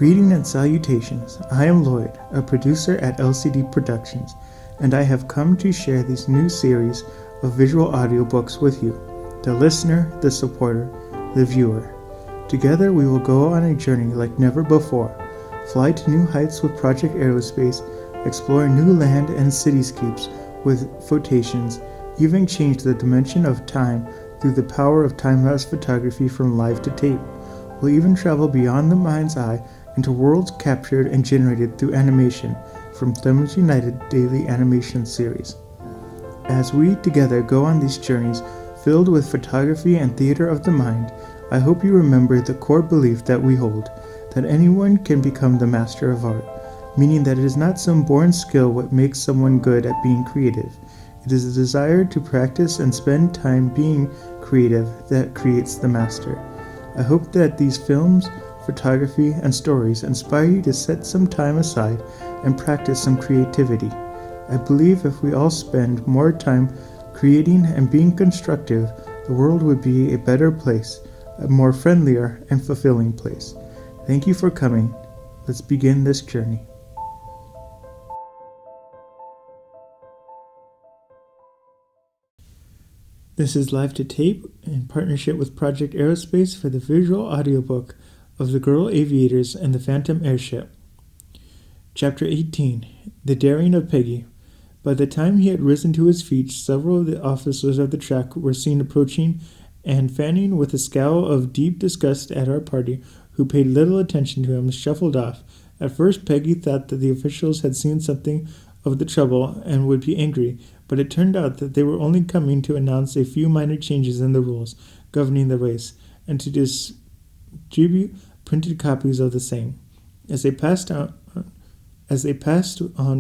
Greeting and salutations. I am Lloyd, a producer at LCD Productions, and I have come to share this new series of visual audiobooks with you, the listener, the supporter, the viewer. Together we will go on a journey like never before, fly to new heights with Project Aerospace, explore new land and cityscapes with photations, even change the dimension of time through the power of time-lapse photography from live to tape. We'll even travel beyond the mind's eye into worlds captured and generated through animation from Thumbs United daily animation series. As we together go on these journeys filled with photography and theater of the mind, I hope you remember the core belief that we hold, that anyone can become the master of art, meaning that it is not some born skill what makes someone good at being creative. It is a desire to practice and spend time being creative that creates the master. I hope that these films, photography, and stories inspire you to set some time aside and practice some creativity. I believe if we all spend more time creating and being constructive, the world would be a better place, a more friendlier and fulfilling place. Thank you for coming. Let's begin this journey. This is Live to Tape in partnership with Project Aerospace for the visual audiobook of the Girl Aviators and the Phantom Airship. Chapter 18. The Daring of Peggy. By the time he had risen to his feet, several of the officers of the track were seen approaching and Fanning, with a scowl of deep disgust at our party, who paid little attention to him, shuffled off. At first Peggy thought that the officials had seen something of the trouble and would be angry, but it turned out that they were only coming to announce a few minor changes in the rules governing the race, and to distribute printed copies of the same. As they passed on,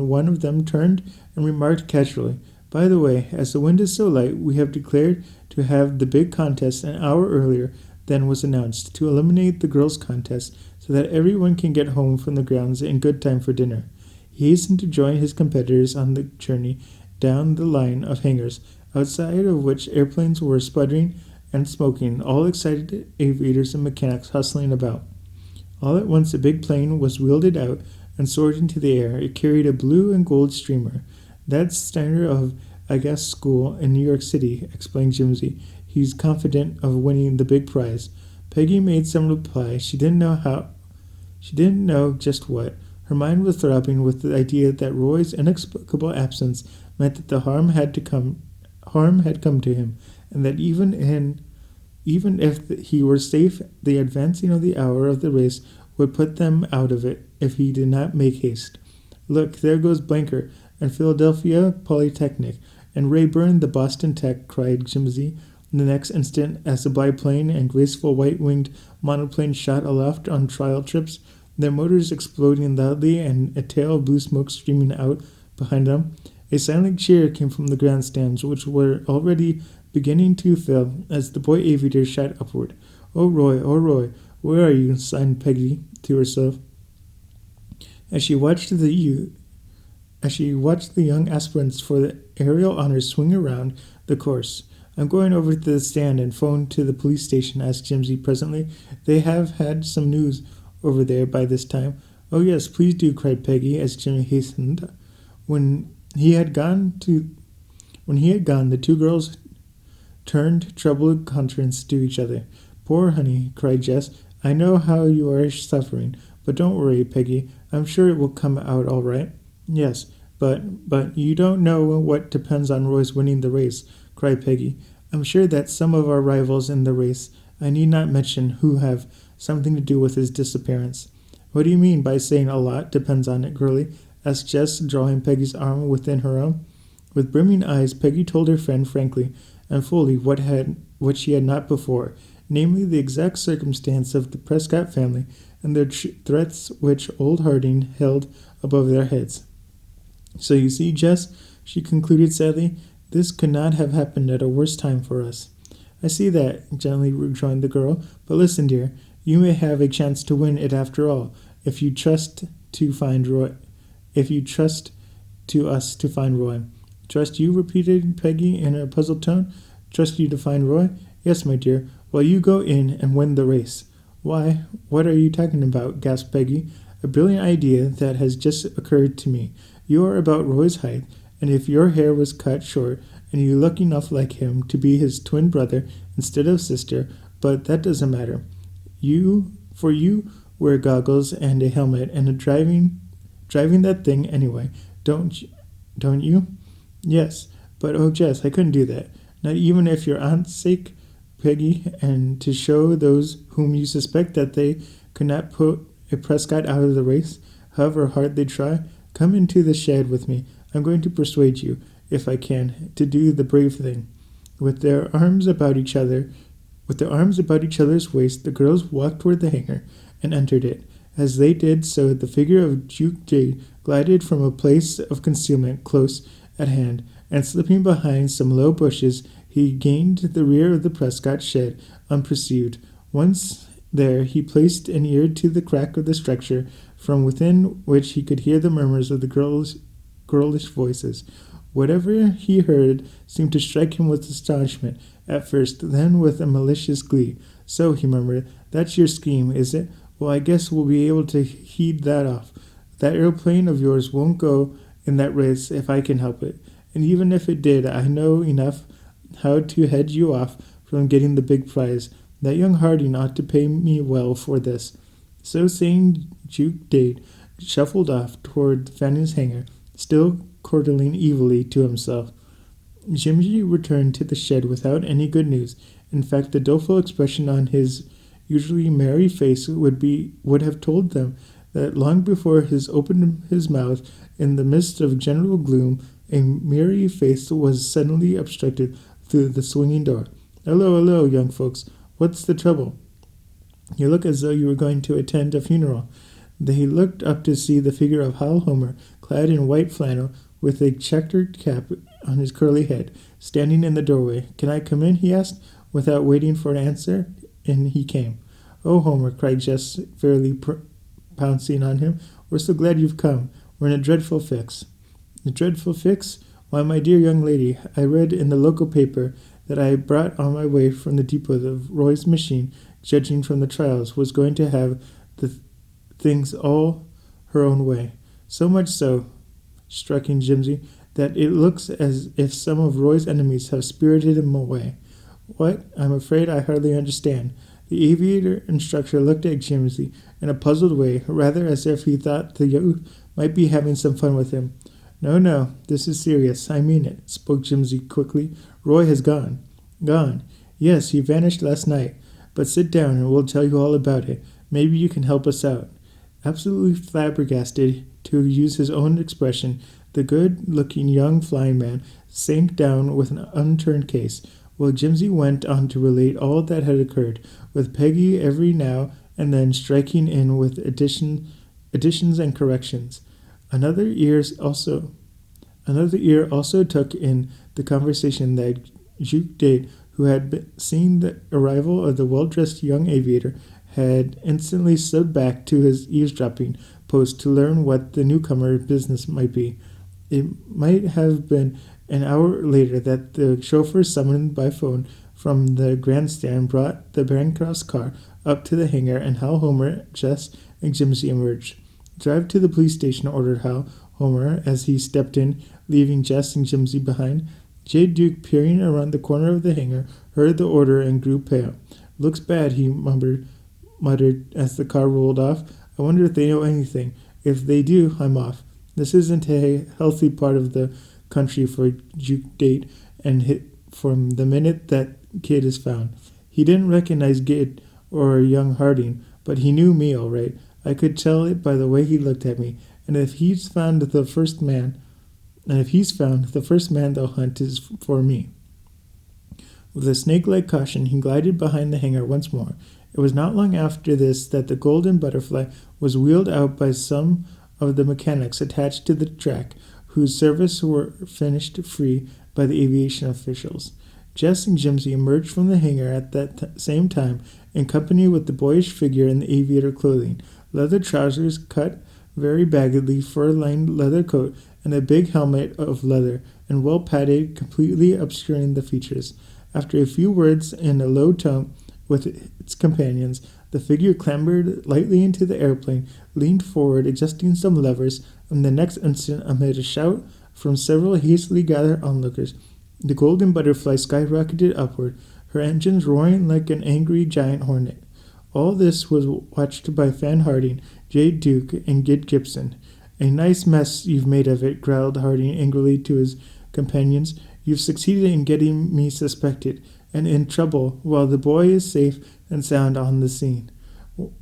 one of them turned and remarked casually, "By the way, as the wind is so light, we have declared to have the big contest an hour earlier than was announced, to eliminate the girls' contest so that everyone can get home from the grounds in good time for dinner." He hastened to join his competitors on the journey down the line of hangars, outside of which airplanes were sputtering and smoking, all excited aviators and mechanics hustling about. All at once a big plane was wheeled out and soared into the air. It carried a blue and gold streamer. "That's Steiner of, I guess, school in New York City," explained Jimsy. "He's confident of winning the big prize." Peggy made some reply. She didn't know just what. Her mind was throbbing with the idea that Roy's inexplicable absence meant that the harm had come to him, and that even if he were safe, the advancing of the hour of the race would put them out of it if he did not make haste. "Look, there goes Blanker and Philadelphia Polytechnic, and Rayburn, the Boston Tech," cried Jimsy. The next instant, as the biplane and graceful white-winged monoplane shot aloft on trial trips, their motors exploding loudly and a tail of blue smoke streaming out behind them, a silent cheer came from the grandstands, which were already beginning to fill as the boy aviator shot upward. Oh, Roy, where are you?" sighed Peggy to herself as she watched the young aspirants for the aerial honors swing around the course. "I'm going over to the stand and phone to the police station," asked Jimsy presently. "They have had some news over there by this time." "Oh yes, please do," cried Peggy as Jimmy hastened. When he had gone, the two girls turned troubled countenance to each other. "Poor honey," cried Jess. "I know how you are suffering, but don't worry, Peggy. I'm sure it will come out all right." "Yes, but you don't know what depends on Roy's winning the race," cried Peggy. "I'm sure that some of our rivals in the race, I need not mention who, have something to do with his disappearance." "What do you mean by saying a lot depends on it, girlie?" asked Jess, drawing Peggy's arm within her own. With brimming eyes, Peggy told her friend frankly and fully what she had not before, namely the exact circumstance of the Prescott family and their threats which old Harding held above their heads. "So you see, Jess," she concluded sadly, "this could not have happened at a worse time for us." "I see that," gently rejoined the girl, "but listen, dear, you may have a chance to win it after all, if you trust to us to find Roy." "Trust you?" repeated Peggy in a puzzled tone. "Trust you to find Roy?" "Yes, my dear. Well, you go in and win the race." Why, what are you talking about? Gasped Peggy. A brilliant idea that has just occurred to me. You are about Roy's height, and if your hair was cut short and you look enough like him to be his twin brother instead of sister, but that doesn't matter. You wear goggles and a helmet and a driving that thing anyway, don't you? Yes, but oh Jess, I couldn't do that. Not even if your aunt's sake, Peggy, and to show those whom you suspect that they could not put a Prescott out of the race, however hard they try. Come into the shed with me. I'm going to persuade you, if I can, to do the brave thing. With their arms about each other's waist, the girls walked toward the hangar and entered it. As they did so, the figure of Duke Jade glided from a place of concealment close at hand, and slipping behind some low bushes, he gained the rear of the Prescott shed unperceived. Once there, he placed an ear to the crack of the structure, from within which he could hear the murmurs of the girlish voices. Whatever he heard seemed to strike him with astonishment at first, then with a malicious glee. So, he murmured, that's your scheme, is it? Well, I guess we'll be able to head that off. That airplane of yours won't go in that race if I can help it. And even if it did, I know enough how to head you off from getting the big prize. That young Harding ought to pay me well for this. So saying, Duke Dade shuffled off toward Fanny's hangar, still chortling evilly to himself. Jimmy returned to the shed without any good news. In fact, the doleful expression on his usually merry face would have told them that long before he opened his mouth in the midst of general gloom, a merry face was suddenly obstructed through the swinging door. Hello, young folks. What's the trouble? You look as though you were going to attend a funeral. They looked up to see the figure of Hal Homer, clad in white flannel, with a checkered cap on his curly head, standing in the doorway. Can I come in? He asked, without waiting for an answer, and he came. Oh, Homer, cried Jess, fairly pouncing on him. We're so glad you've come. We're in a dreadful fix. A dreadful fix? Why, my dear young lady, I read in the local paper that I brought on my way from the depot that Roy's machine, judging from the trials, was going to have the things all her own way. So much so, struck in Jimsy, that it looks as if some of Roy's enemies have spirited him away. What? I'm afraid I hardly understand. The aviator instructor looked at Jimsy in a puzzled way, rather as if he thought the youth might be having some fun with him. No, this is serious. I mean it, spoke Jimsy quickly. Roy has gone. Gone? Yes, he vanished last night. But sit down and we'll tell you all about it. Maybe you can help us out. Absolutely flabbergasted, to use his own expression, the good-looking young flying man sank down with an unturned case, while Jimsy went on to relate all that had occurred, with Peggy every now and then striking in with additions and corrections. Another ear also took in the conversation that Duke Dade, who had seen the arrival of the well-dressed young aviator, had instantly slid back to his eavesdropping post to learn what the newcomer's business might be. It might have been an hour later that the chauffeur summoned by phone from the grandstand brought the Bancroft's car up to the hangar, and Hal Homer, Jess, and Jimsy emerged. Drive to the police station, ordered Hal Homer as he stepped in, leaving Jess and Jimsy behind. J. Duke, peering around the corner of the hangar, heard the order and grew pale. Looks bad, he muttered as the car rolled off. I wonder if they know anything. If they do, I'm off. This isn't a healthy part of the country for Duke Date, and hit from the minute that kid is found. He didn't recognize Gid or young Harding, but he knew me all right. I could tell it by the way he looked at me. And if he's found the first man they'll hunt is for me. With a snake-like caution, he glided behind the hangar once more. It was not long after this that the Golden Butterfly was wheeled out by some of the mechanics attached to the track, whose service were finished free by the aviation officials. Jess and Jimsy emerged from the hangar at that same time, in company with the boyish figure in the aviator clothing, leather trousers cut very baggedly, fur-lined leather coat, and a big helmet of leather, and well padded, completely obscuring the features. After a few words in a low tone with its companions, The figure clambered lightly into the airplane, leaned forward, adjusting some levers, and the next instant, amid a shout from several hastily gathered onlookers, the golden butterfly skyrocketed upward, her engines roaring like an angry giant hornet. All this was watched by Fan Harding, Jade Duke, and Gid Gibson. "A nice mess you've made of it," growled Harding angrily to his companions. "You've succeeded in getting me suspected and in trouble while the boy is safe and sound on the scene."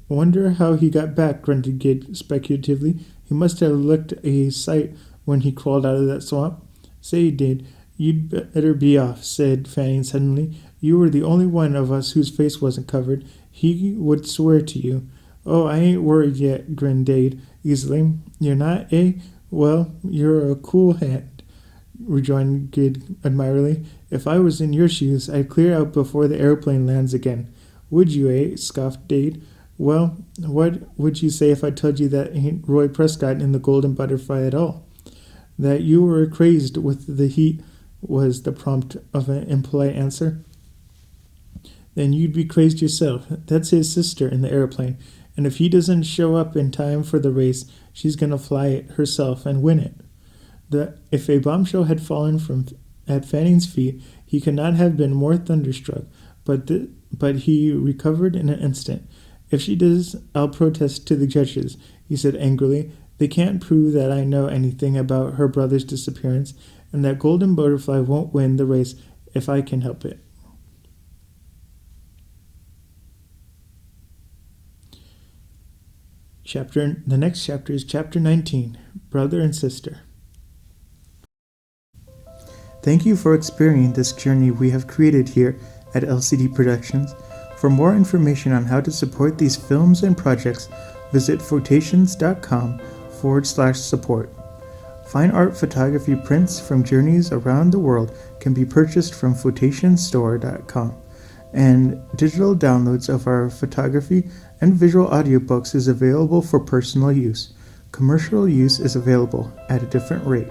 "Wonder how he got back," grunted Gid speculatively. "He must have looked a sight when he crawled out of that swamp." "Say, Did, you'd better be off," said Fanning suddenly. "You were the only one of us whose face wasn't covered. He would swear to you." "Oh, I ain't worried yet," grinned Dade easily. "You're not, eh? Well, you're a cool hand," rejoined Gid admiringly. "If I was in your shoes, I'd clear out before the airplane lands again." "Would you, eh?" scoffed Dade. "Well, what would you say if I told you that ain't Roy Prescott in the Golden Butterfly at all? That you were crazed with the heat," was the prompt of an impolite answer. "Then you'd be crazed yourself. That's his sister in the airplane, and if he doesn't show up in time for the race, she's gonna fly it herself and win it." If a bombshell had fallen at Fanning's feet, he could not have been more thunderstruck, but he recovered in an instant. "If she does, I'll protest to the judges," he said angrily. "They can't prove that I know anything about her brother's disappearance, and that Golden Butterfly won't win the race if I can help it." The next chapter is Chapter 19, Brother and Sister. Thank you for experiencing this journey we have created here at LCD Productions. For more information on how to support these films and projects, visit photations.com/support. Fine art photography prints from journeys around the world can be purchased from photationsstore.com, and digital downloads of our photography and visual audiobooks is available for personal use. Commercial use is available at a different rate.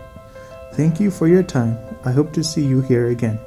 Thank you for your time. I hope to see you here again.